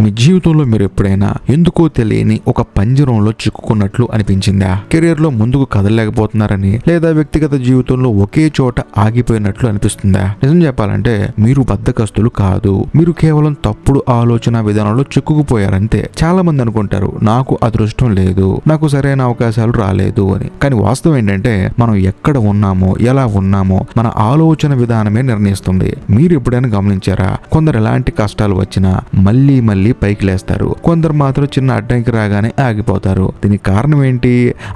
మీ జీవితంలో మీరు ఎప్పుడైనా ఎందుకో తెలియని ఒక పంజరంలో చిక్కుకున్నట్లు అనిపించిందా? కెరీర్ లో ముందుకు కదలలేకపోతున్నారని లేదా వ్యక్తిగత జీవితంలో ఒకే చోట ఆగిపోయినట్లు అనిపిస్తుందా? నిజం చెప్పాలంటే మీరు బద్ధకస్తులు కాదు, మీరు కేవలం తప్పుడు ఆలోచన విధానంలో చిక్కుకుపోయారంతే. చాలా మంది అనుకుంటారు నాకు అదృష్టం లేదు, నాకు సరైన అవకాశాలు రాలేదు అని. కానీ వాస్తవం ఏంటంటే మనం ఎక్కడ ఉన్నామో ఎలా ఉన్నామో మన ఆలోచన విధానమే నిర్ణయిస్తుంది. మీరు ఎప్పుడైనా గమనించారా? కొందరు ఎలాంటి కష్టాలు వచ్చినా మళ్ళీ మళ్ళీ పైకి లేస్తారు, కొందరు మాత్రం చిన్న అడ్డంకి రాగానే ఆగిపోతారు. దీనికి కారణం ఏంటి?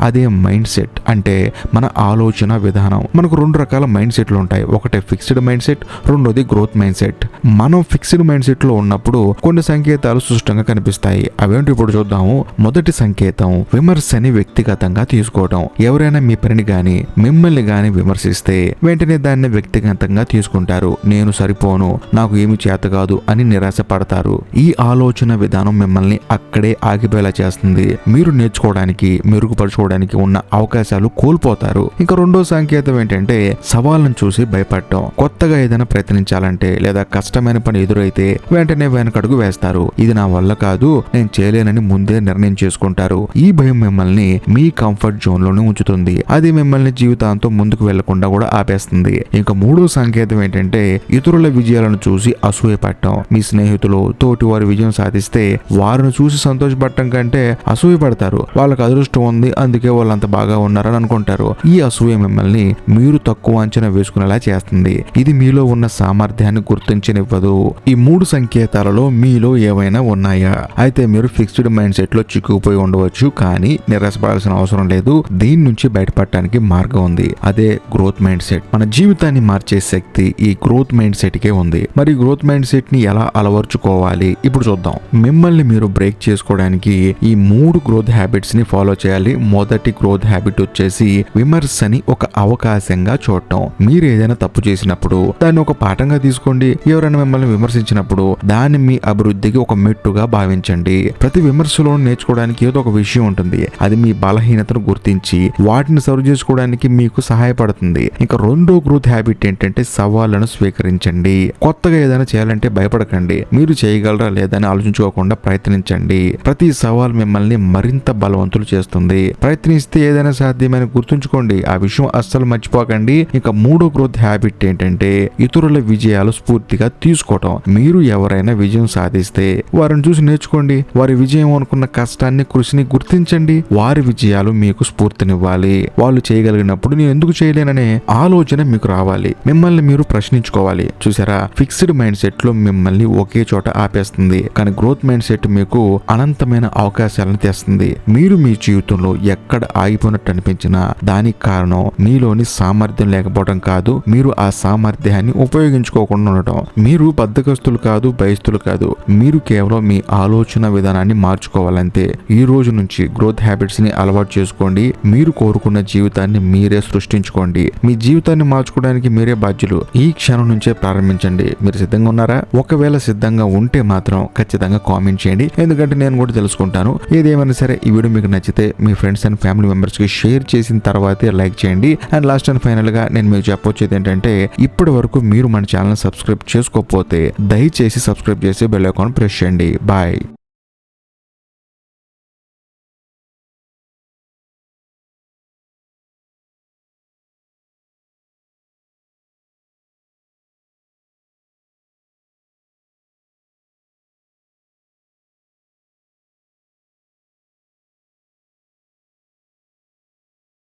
అదే మైండ్ సెట్, అంటే మన ఆలోచన విధానం. మనకు రెండు రకాల మైండ్ సెట్లు ఉంటాయి. ఒకటి ఫిక్స్డ్ మైండ్ సెట్, రెండోది గ్రోత్ మైండ్ సెట్. మనం ఫిక్స్డ్ మైండ్ సెట్ లో ఉన్నప్పుడు కొన్ని సంకేతాలు స్పష్టంగా కనిపిస్తాయి. అవేంటి ఇప్పుడు చూద్దాము. మొదటి సంకేతం విమర్శని వ్యక్తిగతంగా తీసుకోవడం. ఎవరైనా మీ పనిని గాని మిమ్మల్ని గాని విమర్శిస్తే వెంటనే దాన్ని వ్యక్తిగతంగా తీసుకుంటారు. నేను సరిపోను, నాకు ఏమి చేత కాదు అని నిరాశ పడతారు. ఈ ఆలోచన విధానం మిమ్మల్ని అక్కడే ఆగిపోయేలా చేస్తుంది. మీరు నేర్చుకోవడానికి మెరుగుపరచుకోవడానికి ఉన్న అవకాశాలు కోల్పోతారు. ఇంకా రెండో సంకేతం ఏంటంటే సవాళ్ళను చూసి భయపడటం. కొత్తగా ఏదైనా ప్రయత్నించాలంటే లేదా కష్టమైన పని ఎదురైతే వెంటనే వెనకడుగు వేస్తారు. ఇది నా వల్ల కాదు, నేను చేయలేనని ముందే నిర్ణయం చేసుకుంటారు. ఈ భయం మిమ్మల్ని మీ కంఫర్ట్ జోన్ లోనే ఉంచుతుంది. అది మిమ్మల్ని జీవితాంతం ముందుకు వెళ్లకుండా కూడా ఆపేస్తుంది. ఇంకా మూడో సంకేతం ఏంటంటే ఇతరుల విజయాలను చూసి అసూయపడటం. మీ స్నేహితులు తోటి వారి విజయం సాధిస్తే వారిని చూసి సంతోషపడటం కంటే అసూయపడతారు. వాళ్ళకి అదృష్టం ఉంది అందుకే వాళ్ళంత బాగా ఉన్నారని అనుకుంటారు. ఈ అసూయ మిమ్మల్ని మీరు తక్కువ అంచనా వేసుకునేలా చేస్తుంది. ఇది మీలో ఉన్న సామర్థ్యాన్ని గుర్తించనివ్వదు. ఈ మూడు సంకేతాలలో మీలో ఏవైనా ఉన్నాయా? అయితే మీరు ఫిక్స్డ్ మైండ్ సెట్ లో చిక్కుకుపోయి ఉండవచ్చు, కానీ నిరాశపడాల్సిన అవసరం లేదు. దీని నుంచి బయటపడటానికి మార్గం ఉంది. అదే గ్రోత్ మైండ్ సెట్. మన జీవితాన్ని మార్చే శక్తి ఈ గ్రోత్ మైండ్ సెట్ కే ఉంది. మరి గ్రోత్ మైండ్ సెట్ ని ఎలా అలవర్చుకోవాలి ఇప్పుడు చూద్దాం. మిమ్మల్ని మీరు బ్రేక్ చేసుకోవడానికి ఈ మూడు గ్రోత్ హ్యాబిట్స్ ని ఫాలో చేయాలి. మొదటి గ్రోత్ హ్యాబిట్ వచ్చేసి విమర్శని ఒక అవకాశంగా చూడటం. మీరు ఏదైనా తప్పు చేసినప్పుడు దాన్ని ఒక పాఠంగా తీసుకోండి. ఎవరైనా మిమ్మల్ని విమర్శించినప్పుడు దాన్ని మీ అభివృద్ధికి ఒక మెట్టుగా భావించండి. ప్రతి విమర్శలో నేర్చుకోవడానికి ఏదో ఒక విషయం ఉంటుంది. అది మీ బలహీనతను గుర్తించి వాటిని సరి చేసుకోవడానికి మీకు సహాయపడుతుంది. ఇంకా రెండో గ్రోత్ హ్యాబిట్ ఏంటంటే సవాళ్లను స్వీకరించండి. కొత్తగా ఏదైనా చేయాలంటే భయపడకండి. మీరు చేయగలరా లేదని ఆలోచించుకోకుండా ప్రయత్నించండి. ప్రతి సవాల్ మిమ్మల్ని మరింత బలవంతులు చేస్తుంది. ప్రయత్నిస్తే ఏదైనా సాధ్యమని గుర్తుంచుకోండి. ఆ విషయం అస్సలు మర్చిపోకండి. ఇంకా మూడో గ్రోత్ హ్యాబిట్ ఏంటంటే ఇతరుల విజయాలు స్ఫూర్తిగా తీసుకోవటం. మీరు ఎవరైనా విజయం సాధిస్తే వారిని చూసి నేర్చుకోండి. వారి విజయం అనుకున్న కష్టాన్ని కృషిని గుర్తించండి. వారి విజయాలు మీకు స్ఫూర్తినివ్వాలి. వాళ్ళు చేయగలిగినప్పుడు నేను ఎందుకు చేయలేననే ఆలోచన మీకు రావాలి. మిమ్మల్ని మీరు ప్రశ్నించుకోవాలి. చూసారా, ఫిక్స్డ్ మైండ్ సెట్ లో మిమ్మల్ని ఒకే చోట ఆపేస్తుంది, కానీ గ్రోత్ మైండ్ సెట్ మీకు అనంతమైన అవకాశాలను తెస్తుంది. మీరు మీ జీవితంలో ఎక్కడ ఆగిపోయినట్టు అనిపించినా దానికి కారణం మీలోని సామర్థ్యం లేకపోవడం కాదు, మీరు ఆ సామర్థ్యాన్ని ఉపయోగించుకోకుండా ఉండటం. మీరు బద్ధకస్తులు కాదు, భయస్తులు కాదు. మీరు కేవలం మీ ఆలోచన విధానాన్ని మార్చుకోవాలంతే. ఈ రోజు నుంచి గ్రోత్ హ్యాబిట్స్ ని అలవాటు చేసుకోండి. మీరు కోరుకున్న జీవితాన్ని మీరే సృష్టించుకోండి. మీ జీవితాన్ని మార్చుకోవడానికి మీరే బాధ్యులు. ఈ క్షణం నుంచే ప్రారంభించండి. మీరు సిద్ధంగా ఉన్నారా? ఒకవేళ సిద్ధంగా ఉంటే మాత్రం ఖచ్చితంగా కామెంట్ చేయండి, ఎందుకంటే నేను కూడా తెలుసుకుంటాను. ఏదేమైనా సరే ఈ వీడియో మీకు నచ్చితే మీ ఫ్రెండ్స్ అండ్ ఫ్యామిలీ మెంబర్స్ కి షేర్ చేసిన తర్వాతే లైక్ చేయండి. అండ్ లాస్ట్ అండ్ ఫైనల్ గా నేను మీకు చెప్పొచ్చేది ఏంటంటే ఇప్పటి వరకు మీరు మన ఛానల్ సబ్స్క్రైబ్ చేసుకోకపోతే దయచేసి సబ్స్క్రైబ్ చేసి బెల్ ఐకాన్ ప్రెస్ చేయండి. బాయ్.